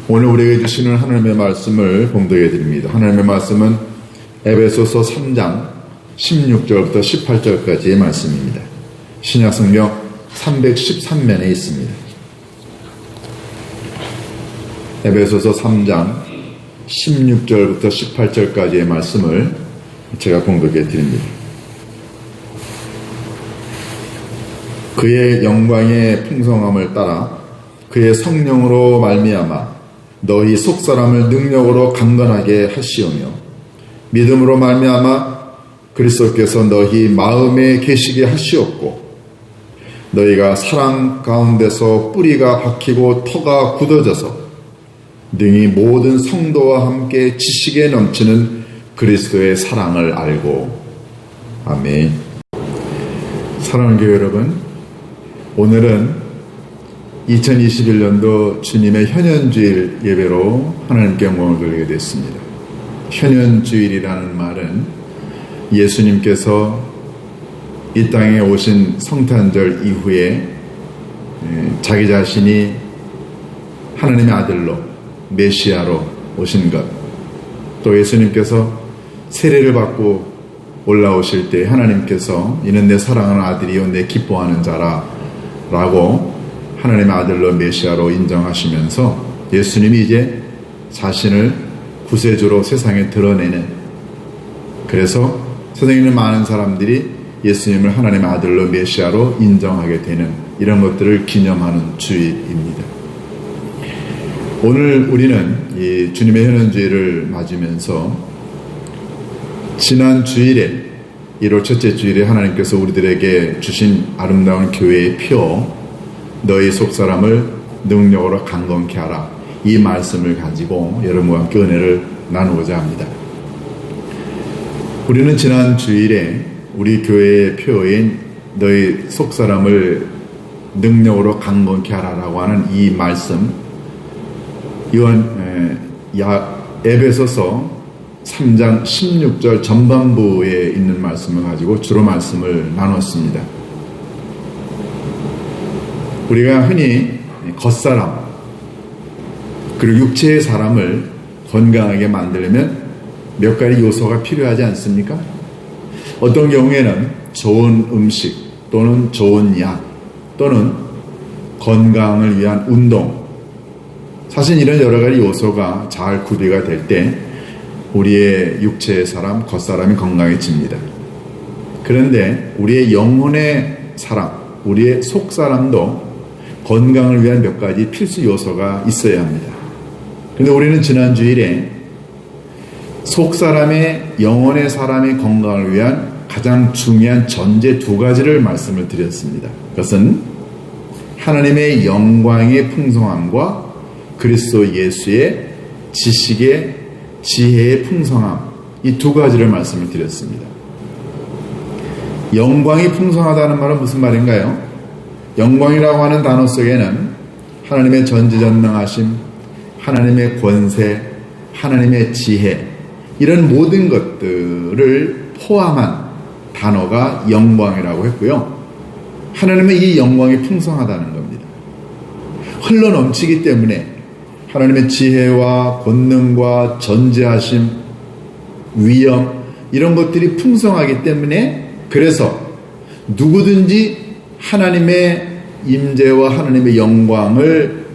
오늘 우리에게 주시는 하나님의 말씀을 봉독해 드립니다. 하나님의 말씀은 에베소서 3장 16절부터 18절까지의 말씀입니다. 신약성경 313면에 있습니다. 에베소서 3장 16절부터 18절까지의 말씀을 제가 봉독해 드립니다. 그의 영광의 풍성함을 따라 그의 성령으로 말미암아 너희 속사람을 능력으로 강건하게 하시오며 믿음으로 말미암아 그리스도께서 너희 마음에 계시게 하시옵고 너희가 사랑 가운데서 뿌리가 박히고 터가 굳어져서 능히 모든 성도와 함께 지식에 넘치는 그리스도의 사랑을 알고. 아멘. 사랑하는 교회 여러분, 오늘은 2021년도 주님의 현현주일 예배로 하나님께 영광을 돌리게 됐습니다. 현현주일이라는 말은 예수님께서 이 땅에 오신 성탄절 이후에 자기 자신이 하나님의 아들로 메시아로 오신 것, 또 예수님께서 세례를 받고 올라오실 때 하나님께서 이는 내 사랑하는 아들이요 내 기뻐하는 자라 라고 하나님의 아들로 메시아로 인정하시면서 예수님이 이제 자신을 구세주로 세상에 드러내는, 그래서 세상에 있는 많은 사람들이 예수님을 하나님의 아들로 메시아로 인정하게 되는 이런 것들을 기념하는 주일입니다. 오늘 우리는 이 주님의 현현주일을 맞으면서 지난 주일에 1월 첫째 주일에 하나님께서 우리들에게 주신 아름다운 교회의 표, 너희 속사람을 능력으로 강건케 하라, 이 말씀을 가지고 여러분과 함께 은혜를 나누고자 합니다. 우리는 지난 주일에 우리 교회의 표인 너희 속사람을 능력으로 강건케 하라라고 하는 이 말씀, 에베소서 3장 16절 전반부에 있는 말씀을 가지고 주로 말씀을 나눴습니다. 우리가 흔히 겉사람 그리고 육체의 사람을 건강하게 만들려면 몇 가지 요소가 필요하지 않습니까? 어떤 경우에는 좋은 음식 또는 좋은 약 또는 건강을 위한 운동, 사실 이런 여러 가지 요소가 잘 구비가 될 때 우리의 육체의 사람, 겉사람이 건강해집니다. 그런데 우리의 영혼의 사람, 우리의 속사람도 건강을 위한 몇 가지 필수 요소가 있어야 합니다. 그런데 우리는 지난 주일에 속사람의, 영혼의 사람의 건강을 위한 가장 중요한 전제 두 가지를 말씀을 드렸습니다. 그것은 하나님의 영광의 풍성함과 그리스도 예수의 지식의 지혜의 풍성함, 이 두 가지를 말씀을 드렸습니다. 영광이 풍성하다는 말은 무슨 말인가요? 영광이라고 하는 단어 속에는 하나님의 전지전능하심, 하나님의 권세, 하나님의 지혜, 이런 모든 것들을 포함한 단어가 영광이라고 했고요. 하나님의 이 영광이 풍성하다는 겁니다. 흘러넘치기 때문에 하나님의 지혜와 권능과 전지하심, 위엄, 이런 것들이 풍성하기 때문에, 그래서 누구든지 하나님의 임재와 하나님의 영광을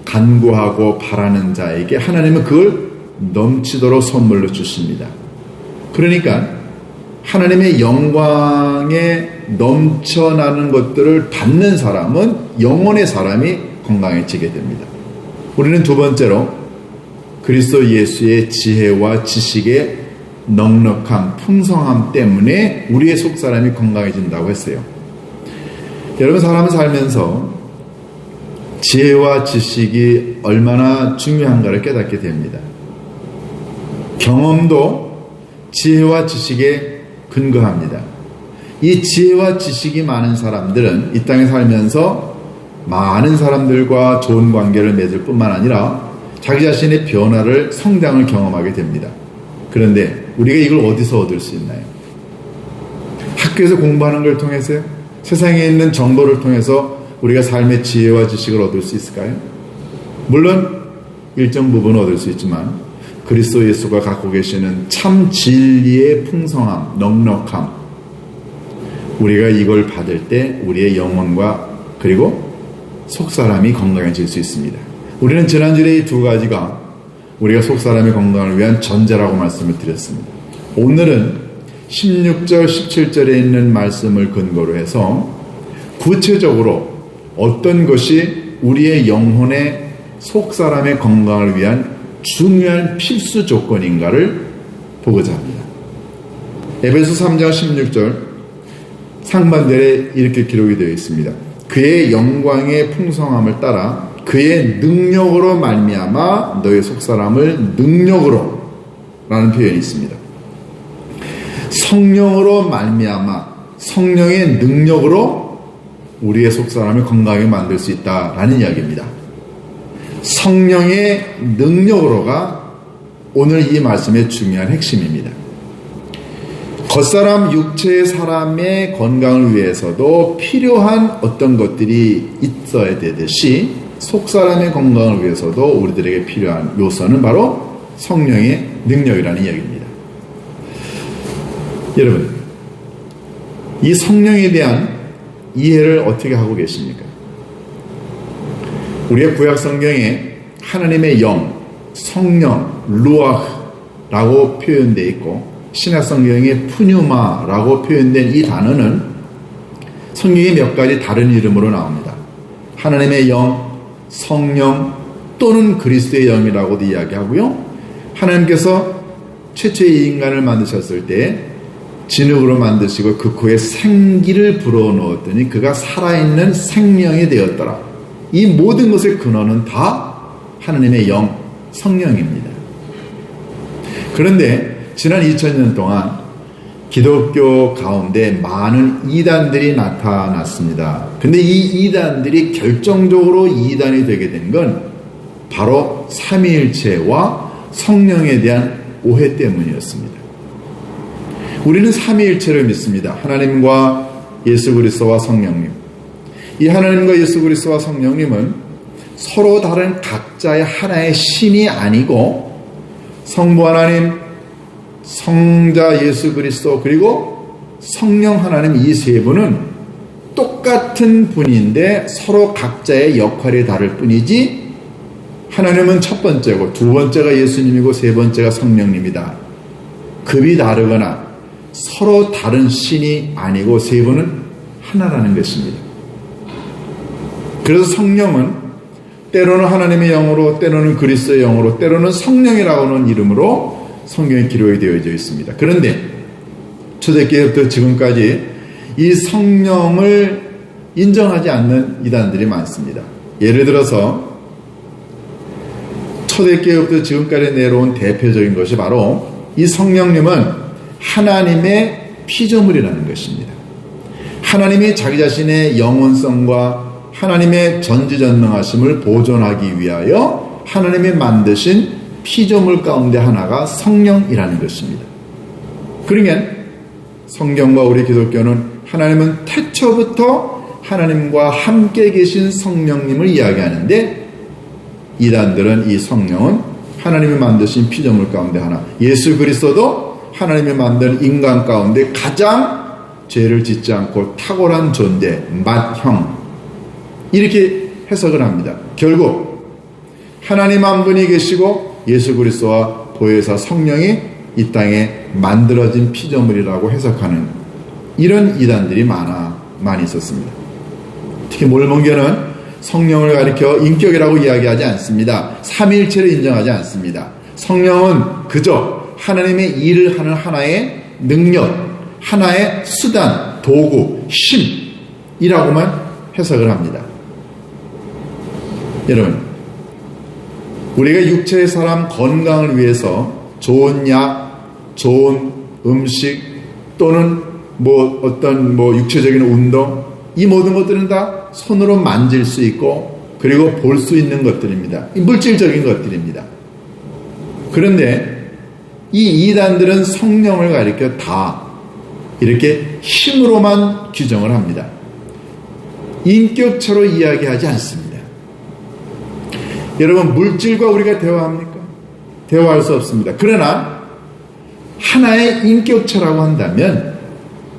간구하고 바라는 자에게 하나님은 그걸 넘치도록 선물로 주십니다. 그러니까 하나님의 영광에 넘쳐나는 것들을 받는 사람은 영혼의 사람이 건강해지게 됩니다. 우리는 두 번째로 그리스도 예수의 지혜와 지식의 넉넉함, 풍성함 때문에 우리의 속사람이 건강해진다고 했어요. 여러분, 사람을 살면서 지혜와 지식이 얼마나 중요한가를 깨닫게 됩니다. 경험도 지혜와 지식에 근거합니다. 이 지혜와 지식이 많은 사람들은 이 땅에 살면서 많은 사람들과 좋은 관계를 맺을 뿐만 아니라 자기 자신의 변화를, 성장을 경험하게 됩니다. 그런데 우리가 이걸 어디서 얻을 수 있나요? 학교에서 공부하는 걸 통해서요? 세상에 있는 정보를 통해서 우리가 삶의 지혜와 지식을 얻을 수 있을까요? 물론 일정 부분은 얻을 수 있지만 그리스도 예수가 갖고 계시는 참 진리의 풍성함, 넉넉함, 우리가 이걸 받을 때 우리의 영혼과 그리고 속사람이 건강해질 수 있습니다. 우리는 지난주에 이 두 가지가 우리가 속사람의 건강을 위한 전제라고 말씀을 드렸습니다. 오늘은 16절, 17절에 있는 말씀을 근거로 해서 구체적으로 어떤 것이 우리의 영혼의 속사람의 건강을 위한 중요한 필수 조건인가를 보고자 합니다. 에베소 3장 16절 상반절에 이렇게 기록이 되어 있습니다. 그의 영광의 풍성함을 따라 그의 능력으로 말미암아 너의 속사람을 능력으로 라는 표현이 있습니다. 성령으로 말미암아 성령의 능력으로 우리의 속사람을 건강하게 만들 수 있다라는 이야기입니다. 성령의 능력으로가 오늘 이 말씀의 중요한 핵심입니다. 겉사람 육체의 사람의 건강을 위해서도 필요한 어떤 것들이 있어야 되듯이 속사람의 건강을 위해서도 우리들에게 필요한 요소는 바로 성령의 능력이라는 이야기입니다. 여러분, 이 성령에 대한 이해를 어떻게 하고 계십니까? 우리의 구약 성경에 하나님의 영, 성령, 루아흐라고 표현되어 있고 신약 성경에 푸뉴마라고 표현된 이 단어는 성경에 몇 가지 다른 이름으로 나옵니다. 하나님의 영, 성령 또는 그리스도의 영이라고도 이야기하고요. 하나님께서 최초의 인간을 만드셨을 때 진흙으로 만드시고 그 코에 생기를 불어넣었더니 그가 살아있는 생명이 되었더라. 이 모든 것의 근원은 다 하나님의 영, 성령입니다. 그런데 지난 2000년 동안 기독교 가운데 많은 이단들이 나타났습니다. 근데 이 이단들이 결정적으로 이단이 되게 된 건 바로 삼위일체와 성령에 대한 오해 때문이었습니다. 우리는 삼위일체를 믿습니다. 하나님과 예수 그리스도와 성령님. 이 하나님과 예수 그리스도와 성령님은 서로 다른 각자의 하나의 신이 아니고 성부 하나님, 성자 예수 그리스도 그리고 성령 하나님 이 세 분은 똑같은 분인데 서로 각자의 역할이 다를 뿐이지 하나님은 첫 번째고 두 번째가 예수님이고 세 번째가 성령님이다. 급이 다르거나 서로 다른 신이 아니고 세 분은 하나라는 것입니다. 그래서 성령은 때로는 하나님의 영으로 때로는 그리스도의 영으로 때로는 성령이라고 하는 이름으로 성경에 기록이 되어져 있습니다. 그런데 초대교회부터 지금까지 이 성령을 인정하지 않는 이단들이 많습니다. 예를 들어서 초대교회부터 지금까지 내려온 대표적인 것이 바로 이 성령님은 하나님의 피조물이라는 것입니다. 하나님이 자기 자신의 영원성과 하나님의 전지전능하심을 보존하기 위하여 하나님이 만드신 피조물 가운데 하나가 성령이라는 것입니다. 그러니까 성경과 우리 기독교는 하나님은 태초부터 하나님과 함께 계신 성령님을 이야기하는데 이단들은 이 성령은 하나님이 만드신 피조물 가운데 하나, 예수 그리스도도 하나님이 만든 인간 가운데 가장 죄를 짓지 않고 탁월한 존재, 맏형 이렇게 해석을 합니다. 결국 하나님 한 분이 계시고 예수 그리스도와 보혜사 성령이 이 땅에 만들어진 피조물이라고 해석하는 이런 이단들이 많이 있었습니다. 특히 몰몬교는 성령을 가리켜 인격이라고 이야기하지 않습니다. 삼위일체를 인정하지 않습니다. 성령은 그저 하나님의 일을 하는 하나의 능력, 하나의 수단, 도구, 힘이라고만 해석을 합니다. 여러분, 우리가 육체의 사람 건강을 위해서 좋은 약, 좋은 음식 또는 어떤 육체적인 운동 이 모든 것들은 다 손으로 만질 수 있고 그리고 볼 수 있는 것들입니다. 물질적인 것들입니다. 그런데 이 이단들은 성령을 가리켜 다 이렇게 힘으로만 규정을 합니다. 인격체로 이야기하지 않습니다. 여러분, 물질과 우리가 대화합니까? 대화할 수 없습니다. 그러나 하나의 인격체라고 한다면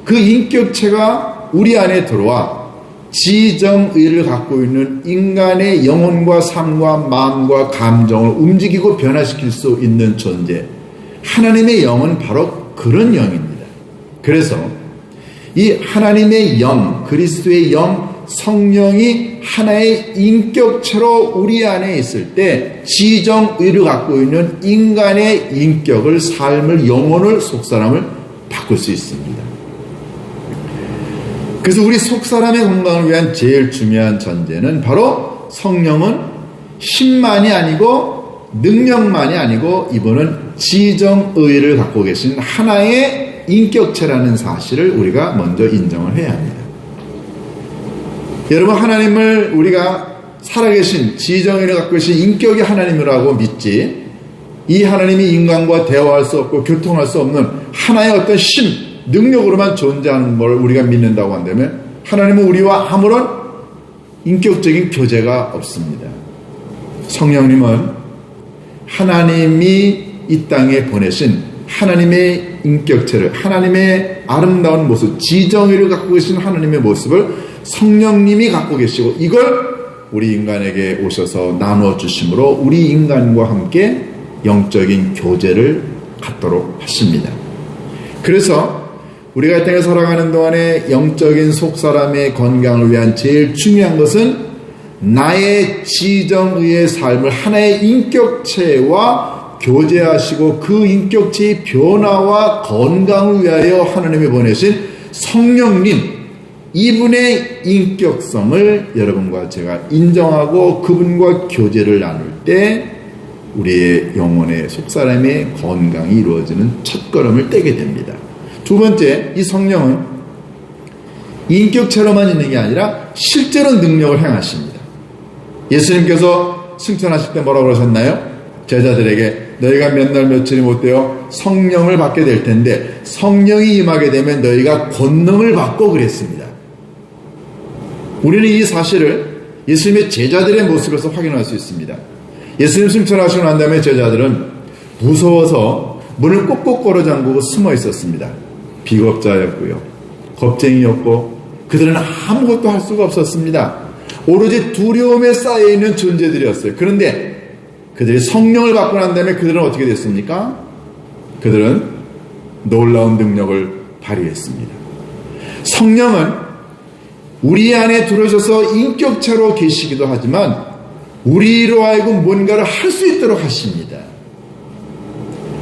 그 인격체가 우리 안에 들어와 지정의를 갖고 있는 인간의 영혼과 삶과 마음과 감정을 움직이고 변화시킬 수 있는 존재, 하나님의 영은 바로 그런 영입니다. 그래서 이 하나님의 영, 그리스도의 영, 성령이 하나의 인격체로 우리 안에 있을 때 지정의를 갖고 있는 인간의 인격을, 삶을, 영혼을, 속사람을 바꿀 수 있습니다. 그래서 우리 속사람의 건강을 위한 제일 중요한 전제는 바로 성령은 힘만이 아니고 능력만이 아니고 이분은 지정의를 갖고 계신 하나의 인격체라는 사실을 우리가 먼저 인정을 해야 합니다. 여러분, 하나님을 우리가 살아계신 지정의를 갖고 계신 인격의 하나님이라고 믿지, 이 하나님이 인간과 대화할 수 없고 교통할 수 없는 하나의 어떤 힘, 능력으로만 존재하는 걸 우리가 믿는다고 한다면 하나님은 우리와 아무런 인격적인 교제가 없습니다. 성령님은 하나님이 이 땅에 보내신 하나님의 인격체를, 하나님의 아름다운 모습, 지정의를 갖고 계신 하나님의 모습을 성령님이 갖고 계시고 이걸 우리 인간에게 오셔서 나누어 주심으로 우리 인간과 함께 영적인 교제를 갖도록 하십니다. 그래서 우리가 이 땅에 살아가는 동안에 영적인 속사람의 건강을 위한 제일 중요한 것은 나의 지정의의 삶을 하나의 인격체와 교제하시고 그 인격체의 변화와 건강을 위하여 하나님이 보내신 성령님, 이분의 인격성을 여러분과 제가 인정하고 그분과 교제를 나눌 때 우리의 영혼의 속사람의 건강이 이루어지는 첫걸음을 떼게 됩니다. 두 번째, 이 성령은 인격체로만 있는 게 아니라 실제로 능력을 행하십니다. 예수님께서 승천하실 때 뭐라고 그러셨나요? 제자들에게 너희가 몇 날 며칠이 못 되어 성령을 받게 될 텐데 성령이 임하게 되면 너희가 권능을 받고 그랬습니다. 우리는 이 사실을 예수님의 제자들의 모습에서 확인할 수 있습니다. 예수님 승천하시고 난 다음에 제자들은 무서워서 문을 꼭꼭 걸어 잠그고 숨어 있었습니다. 비겁자였고요, 겁쟁이였고 그들은 아무것도 할 수가 없었습니다. 오로지 두려움에 쌓여있는 존재들이었어요. 그런데 그들이 성령을 받고 난 다음에 그들은 어떻게 됐습니까? 그들은 놀라운 능력을 발휘했습니다. 성령은 우리 안에 들어오셔서 인격체로 계시기도 하지만 우리로 하여금 뭔가를 할 수 있도록 하십니다.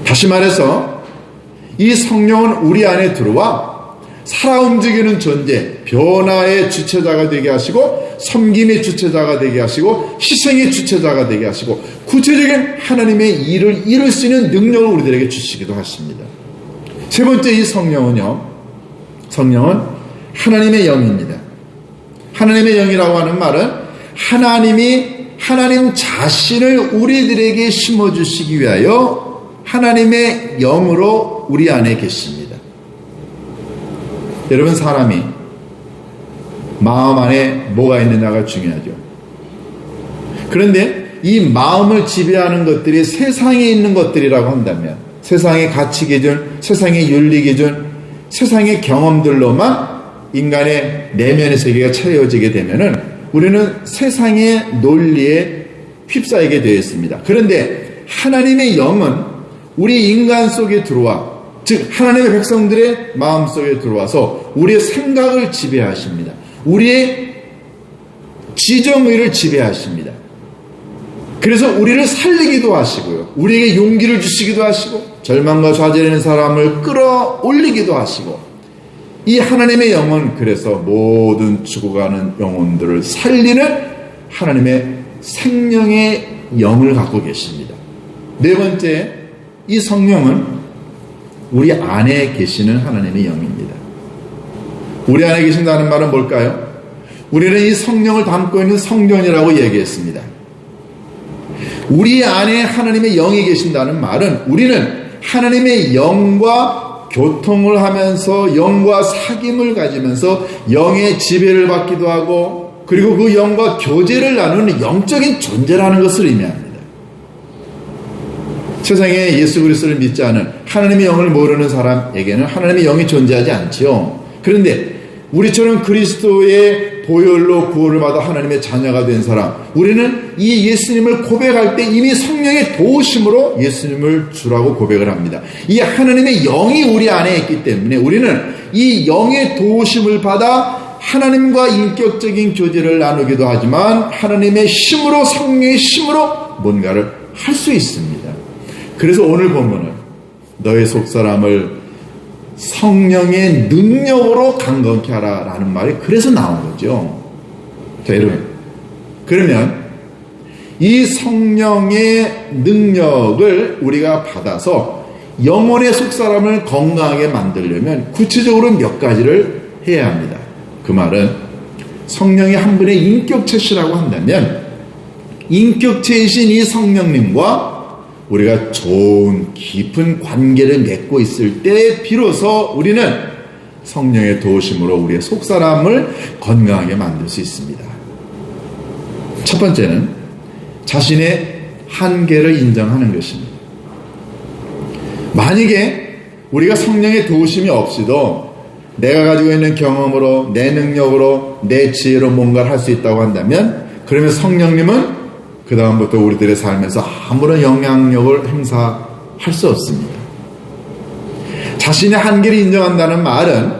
다시 말해서 이 성령은 우리 안에 들어와 살아 움직이는 존재, 변화의 주체자가 되게 하시고 섬김의 주체자가 되게 하시고 희생의 주체자가 되게 하시고 구체적인 하나님의 일을 이룰 수 있는 능력을 우리들에게 주시기도 하십니다. 세 번째, 이 성령은요, 성령은 하나님의 영입니다. 하나님의 영이라고 하는 말은 하나님이 하나님 자신을 우리들에게 심어주시기 위하여 하나님의 영으로 우리 안에 계십니다. 여러분, 사람이 마음 안에 뭐가 있느냐가 중요하죠. 그런데 이 마음을 지배하는 것들이 세상에 있는 것들이라고 한다면, 세상의 가치 기준, 세상의 윤리 기준, 세상의 경험들로만 인간의 내면의 세계가 채워지게 되면은 우리는 세상의 논리에 휩싸이게 되어 있습니다. 그런데 하나님의 영은 우리 인간 속에 들어와, 즉 하나님의 백성들의 마음속에 들어와서 우리의 생각을 지배하십니다. 우리의 지정의를 지배하십니다. 그래서 우리를 살리기도 하시고요, 우리에게 용기를 주시기도 하시고 절망과 좌절하는 사람을 끌어올리기도 하시고, 이 하나님의 영은 그래서 모든 죽어가는 영혼들을 살리는 하나님의 생명의 영을 갖고 계십니다. 네 번째, 이 성령은 우리 안에 계시는 하나님의 영입니다. 우리 안에 계신다는 말은 뭘까요? 우리는 이 성령을 담고 있는 성전이라고 얘기했습니다. 우리 안에 하나님의 영이 계신다는 말은 우리는 하나님의 영과 교통을 하면서 영과 사귐을 가지면서 영의 지배를 받기도 하고 그리고 그 영과 교제를 나누는 영적인 존재라는 것을 의미합니다. 세상에 예수 그리스도를 믿지 않은 하나님의 영을 모르는 사람에게는 하나님의 영이 존재하지 않지요. 그런데 우리처럼 그리스도의 보혈로 구원을 받아 하나님의 자녀가 된 사람, 우리는 이 예수님을 고백할 때 이미 성령의 도우심으로 예수님을 주라고 고백을 합니다. 이 하나님의 영이 우리 안에 있기 때문에 우리는 이 영의 도우심을 받아 하나님과 인격적인 교제를 나누기도 하지만 하나님의 힘으로, 성령의 힘으로 뭔가를 할 수 있습니다. 그래서 오늘 본문은 너의 속사람을 성령의 능력으로 강건케 하라 라는 말이 그래서 나온 거죠. 자, 여러분, 그러면 이 성령의 능력을 우리가 받아서 영혼의 속사람을 건강하게 만들려면 구체적으로 몇 가지를 해야 합니다. 그 말은 성령이 한 분의 인격체시라고 한다면 인격체이신 이 성령님과 우리가 좋은 깊은 관계를 맺고 있을 때 비로소 우리는 성령의 도우심으로 우리의 속사람을 건강하게 만들 수 있습니다. 첫 번째는 자신의 한계를 인정하는 것입니다. 만약에 우리가 성령의 도우심이 없이도 내가 가지고 있는 경험으로, 내 능력으로, 내 지혜로 뭔가를 할 수 있다고 한다면 그러면 성령님은 그 다음부터 우리들의 삶에서 아무런 영향력을 행사할 수 없습니다. 자신의 한계를 인정한다는 말은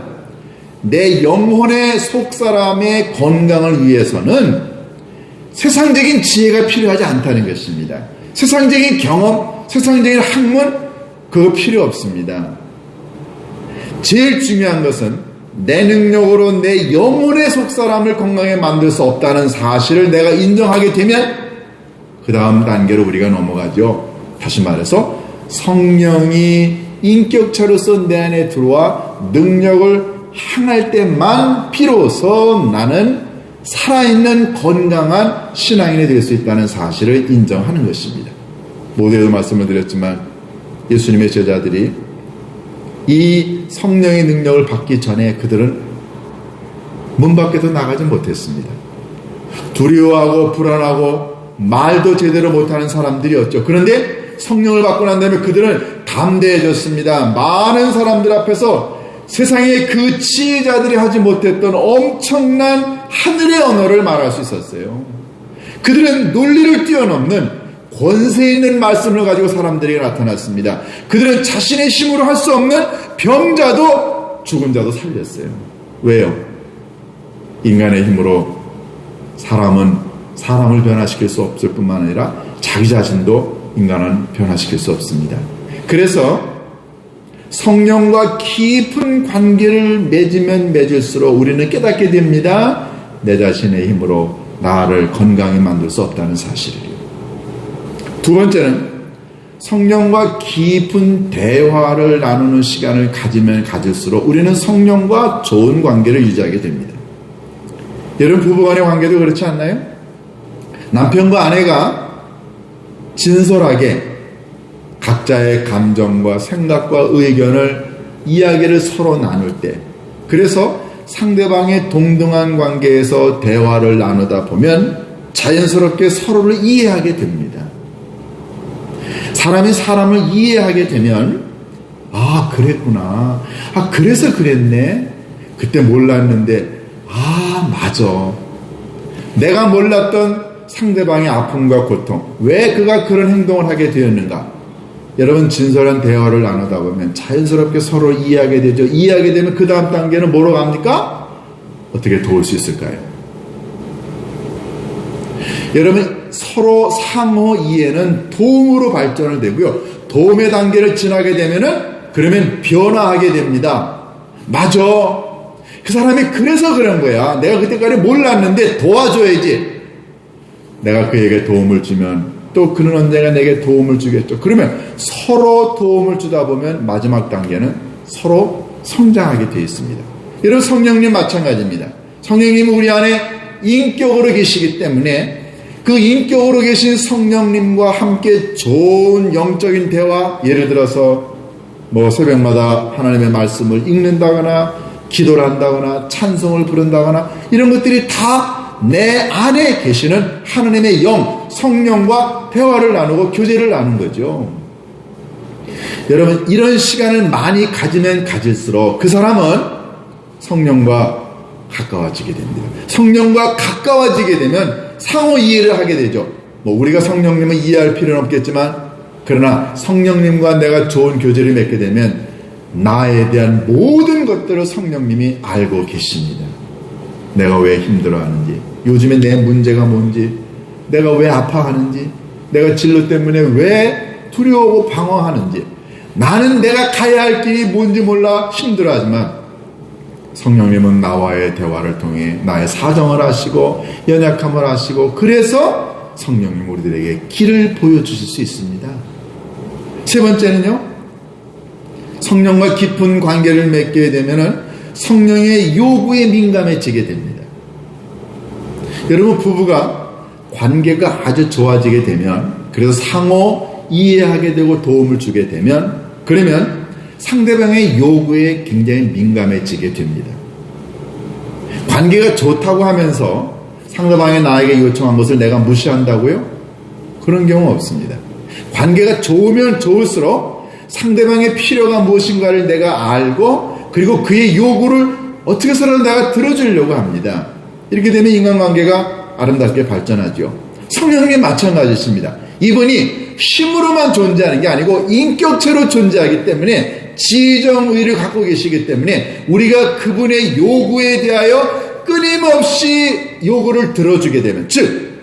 내 영혼의 속사람의 건강을 위해서는 세상적인 지혜가 필요하지 않다는 것입니다. 세상적인 경험, 세상적인 학문, 그거 필요 없습니다. 제일 중요한 것은 내 능력으로 내 영혼의 속사람을 건강하게 만들 수 없다는 사실을 내가 인정하게 되면 그 다음 단계로 우리가 넘어가죠. 다시 말해서 성령이 인격체로서 내 안에 들어와 능력을 행할 때만 비로소 나는 살아있는 건강한 신앙인이 될 수 있다는 사실을 인정하는 것입니다. 모두에도 말씀을 드렸지만 예수님의 제자들이 이 성령의 능력을 받기 전에 그들은 문 밖에도 나가지 못했습니다. 두려워하고 불안하고 말도 제대로 못하는 사람들이었죠. 그런데 성령을 받고 난 다음에 그들은 담대해졌습니다. 많은 사람들 앞에서 세상의 그 지혜자들이 하지 못했던 엄청난 하늘의 언어를 말할 수 있었어요. 그들은 논리를 뛰어넘는 권세 있는 말씀을 가지고 사람들에게 나타났습니다. 그들은 자신의 힘으로 할 수 없는 병자도 죽은 자도 살렸어요. 왜요? 인간의 힘으로 사람을 변화시킬 수 없을 뿐만 아니라 자기 자신도 인간은 변화시킬 수 없습니다. 그래서 성령과 깊은 관계를 맺으면 맺을수록 우리는 깨닫게 됩니다. 내 자신의 힘으로 나를 건강히 만들 수 없다는 사실이에요. 두 번째는 성령과 깊은 대화를 나누는 시간을 가지면 가질수록 우리는 성령과 좋은 관계를 유지하게 됩니다. 여러분, 부부간의 관계도 그렇지 않나요? 남편과 아내가 진솔하게 각자의 감정과 생각과 의견을 이야기를 서로 나눌 때, 그래서 상대방의 동등한 관계에서 대화를 나누다 보면 자연스럽게 서로를 이해하게 됩니다. 사람이 사람을 이해하게 되면 아, 그랬구나. 아, 그래서 그랬네. 그때 몰랐는데 아, 맞아. 내가 몰랐던 상대방의 아픔과 고통, 왜 그가 그런 행동을 하게 되었는가. 여러분, 진솔한 대화를 나누다 보면 자연스럽게 서로 이해하게 되죠. 이해하게 되면 그 다음 단계는 뭐로 갑니까? 어떻게 도울 수 있을까요? 여러분, 서로 상호 이해는 도움으로 발전을 되고요. 도움의 단계를 지나게 되면은 그러면 변화하게 됩니다. 맞아. 그 사람이 그래서 그런 거야. 내가 그때까지 몰랐는데 도와줘야지. 내가 그에게 도움을 주면 또 그는 언젠가 내게 도움을 주겠죠. 그러면 서로 도움을 주다 보면 마지막 단계는 서로 성장하게 되어 있습니다. 여러분, 성령님 마찬가지입니다. 성령님은 우리 안에 인격으로 계시기 때문에 그 인격으로 계신 성령님과 함께 좋은 영적인 대화, 예를 들어서 새벽마다 하나님의 말씀을 읽는다거나 기도를 한다거나 찬송을 부른다거나 이런 것들이 다 내 안에 계시는 하나님의 영, 성령과 대화를 나누고 교제를 나눈 거죠. 여러분, 이런 시간을 많이 가지면 가질수록 그 사람은 성령과 가까워지게 됩니다. 성령과 가까워지게 되면 상호 이해를 하게 되죠. 우리가 성령님을 이해할 필요는 없겠지만, 그러나 성령님과 내가 좋은 교제를 맺게 되면 나에 대한 모든 것들을 성령님이 알고 계십니다. 내가 왜 힘들어하는지, 요즘에 내 문제가 뭔지, 내가 왜 아파하는지, 내가 진로 때문에 왜 두려워하고 방어하는지, 나는 내가 가야 할 길이 뭔지 몰라 힘들어하지만 성령님은 나와의 대화를 통해 나의 사정을 아시고 연약함을 아시고, 그래서 성령님 우리들에게 길을 보여주실 수 있습니다. 세 번째는요, 성령과 깊은 관계를 맺게 되면 성령의 요구에 민감해지게 됩니다. 여러분, 부부가 관계가 아주 좋아지게 되면, 그래서 상호 이해하게 되고 도움을 주게 되면, 그러면 상대방의 요구에 굉장히 민감해지게 됩니다. 관계가 좋다고 하면서 상대방이 나에게 요청한 것을 내가 무시한다고요? 그런 경우 없습니다. 관계가 좋으면 좋을수록 상대방의 필요가 무엇인가를 내가 알고, 그리고 그의 요구를 어떻게 해서라도 내가 들어주려고 합니다. 이렇게 되면 인간관계가 아름답게 발전하죠. 성령님 마찬가지입니다. 이분이 힘으로만 존재하는 게 아니고 인격체로 존재하기 때문에 지정의를 갖고 계시기 때문에 우리가 그분의 요구에 대하여 끊임없이 요구를 들어주게 되면, 즉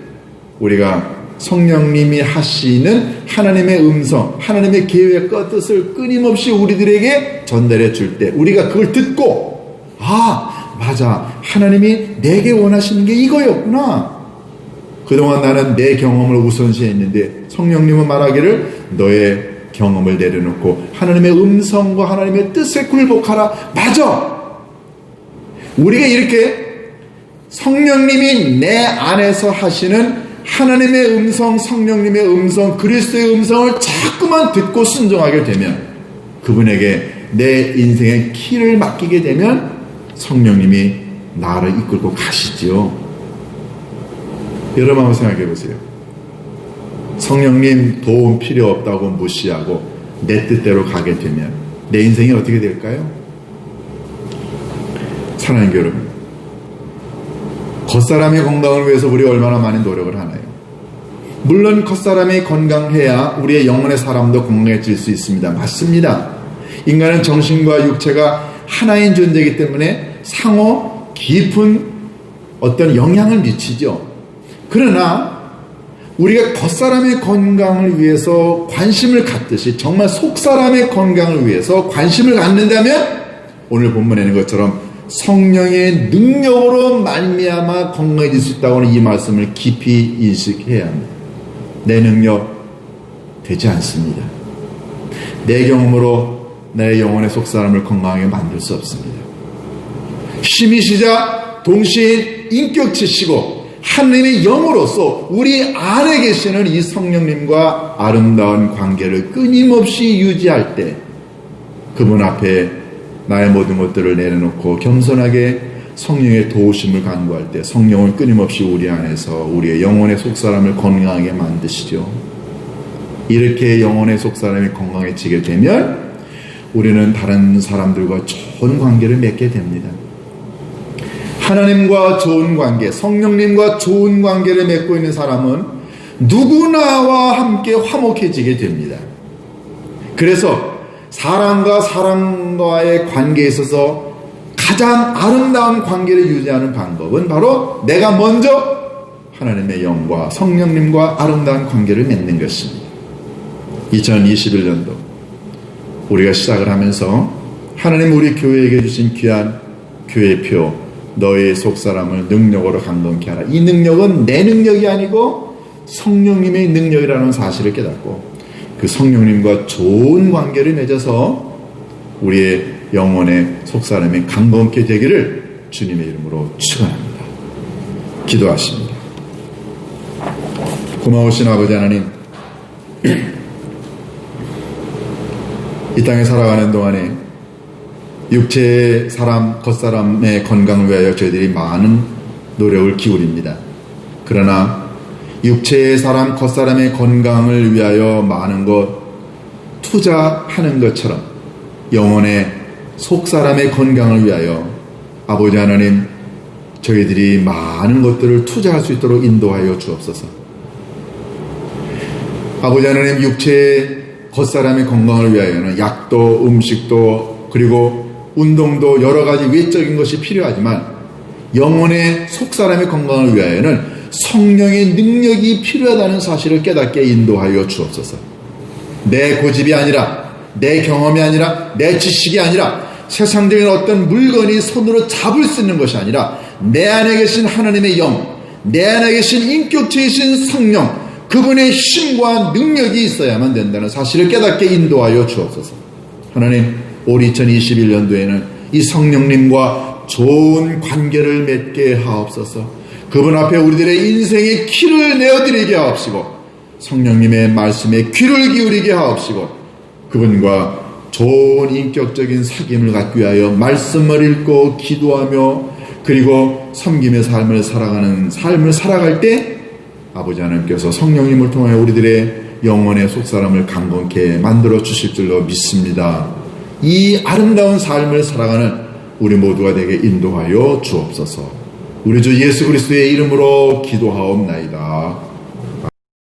우리가 성령님이 하시는 하나님의 음성, 하나님의 계획과 뜻을 끊임없이 우리들에게 전달해 줄 때 우리가 그걸 듣고, 아 맞아, 하나님이 내게 원하시는 게 이거였구나. 그동안 나는 내 경험을 우선시했는데 성령님은 말하기를 너의 경험을 내려놓고 하나님의 음성과 하나님의 뜻에 굴복하라. 맞아. 우리가 이렇게 성령님이 내 안에서 하시는 하나님의 음성, 성령님의 음성, 그리스도의 음성을 자꾸만 듣고 순종하게 되면, 그분에게 내 인생의 키를 맡기게 되면 성령님이 나를 이끌고 가시지요. 여러분 한번 생각해 보세요. 성령님 도움 필요 없다고 무시하고 내 뜻대로 가게 되면 내 인생이 어떻게 될까요? 사랑하는 여러분, 겉사람의 건강을 위해서 우리 얼마나 많은 노력을 하나요? 물론 겉사람이 건강해야 우리의 영혼의 사람도 건강해질 수 있습니다. 맞습니다. 인간은 정신과 육체가 하나인 존재이기 때문에 상호 깊은 어떤 영향을 미치죠. 그러나 우리가 겉사람의 건강을 위해서 관심을 갖듯이 정말 속사람의 건강을 위해서 관심을 갖는다면, 오늘 본문에 있는 것처럼 성령의 능력으로 말미암아 건강해질 수 있다고 하는 이 말씀을 깊이 인식해야 합니다. 내 능력 되지 않습니다. 내 경험으로 내 영혼의 속사람을 건강하게 만들 수 없습니다. 심이시자 동시에 인격체시고 하나님의 영으로서 우리 안에 계시는 이 성령님과 아름다운 관계를 끊임없이 유지할 때, 그분 앞에 나의 모든 것들을 내려놓고 겸손하게 성령의 도우심을 간구할 때 성령은 끊임없이 우리 안에서 우리의 영혼의 속사람을 건강하게 만드시죠. 이렇게 영혼의 속사람이 건강해지게 되면 우리는 다른 사람들과 좋은 관계를 맺게 됩니다. 하나님과 좋은 관계, 성령님과 좋은 관계를 맺고 있는 사람은 누구나와 함께 화목해지게 됩니다. 그래서 사람과 사람과의 관계에 있어서 가장 아름다운 관계를 유지하는 방법은 바로 내가 먼저 하나님의 영과 성령님과 아름다운 관계를 맺는 것입니다. 2021년도 우리가 시작을 하면서 하나님 우리 교회에게 주신 귀한 교회표, 너의 속사람을 능력으로 강건케 하라. 이 능력은 내 능력이 아니고 성령님의 능력이라는 사실을 깨닫고 그 성령님과 좋은 관계를 맺어서 우리의 영혼의 속사람이 강건케 되기를 주님의 이름으로 축원합니다. 기도하십니다. 고마우신 아버지 하나님, 이 땅에 살아가는 동안에 육체의 사람, 겉사람의 건강을 위하여 저희들이 많은 노력을 기울입니다. 그러나 육체의 사람, 겉사람의 건강을 위하여 많은 것 투자하는 것처럼 영혼의 속사람의 건강을 위하여 아버지 하나님, 저희들이 많은 것들을 투자할 수 있도록 인도하여 주옵소서. 아버지 하나님, 육체의 겉사람의 건강을 위하여는 약도 음식도 그리고 운동도 여러 가지 외적인 것이 필요하지만 영혼의 속사람의 건강을 위하여는 성령의 능력이 필요하다는 사실을 깨닫게 인도하여 주옵소서. 내 고집이 아니라, 내 경험이 아니라, 내 지식이 아니라, 세상적인 어떤 물건이 손으로 잡을 수 있는 것이 아니라 내 안에 계신 하나님의 영, 내 안에 계신 인격체이신 성령, 그분의 힘과 능력이 있어야만 된다는 사실을 깨닫게 인도하여 주옵소서. 하나님, 올 2021년도에는 이 성령님과 좋은 관계를 맺게 하옵소서. 그분 앞에 우리들의 인생의 키를 내어드리게 하옵시고 성령님의 말씀에 귀를 기울이게 하옵시고 그분과 좋은 인격적인 사귐을 갖기 위하여 말씀을 읽고 기도하며 그리고 섬김의 삶을 살아가는 삶을 살아갈 때 아버지 하나님께서 성령님을 통하여 우리들의 영혼의 속사람을 강건케 만들어 주실 줄로 믿습니다. 이 아름다운 삶을 살아가는 우리 모두가 되게 인도하여 주옵소서. 우리 주 예수 그리스도의 이름으로 기도하옵나이다.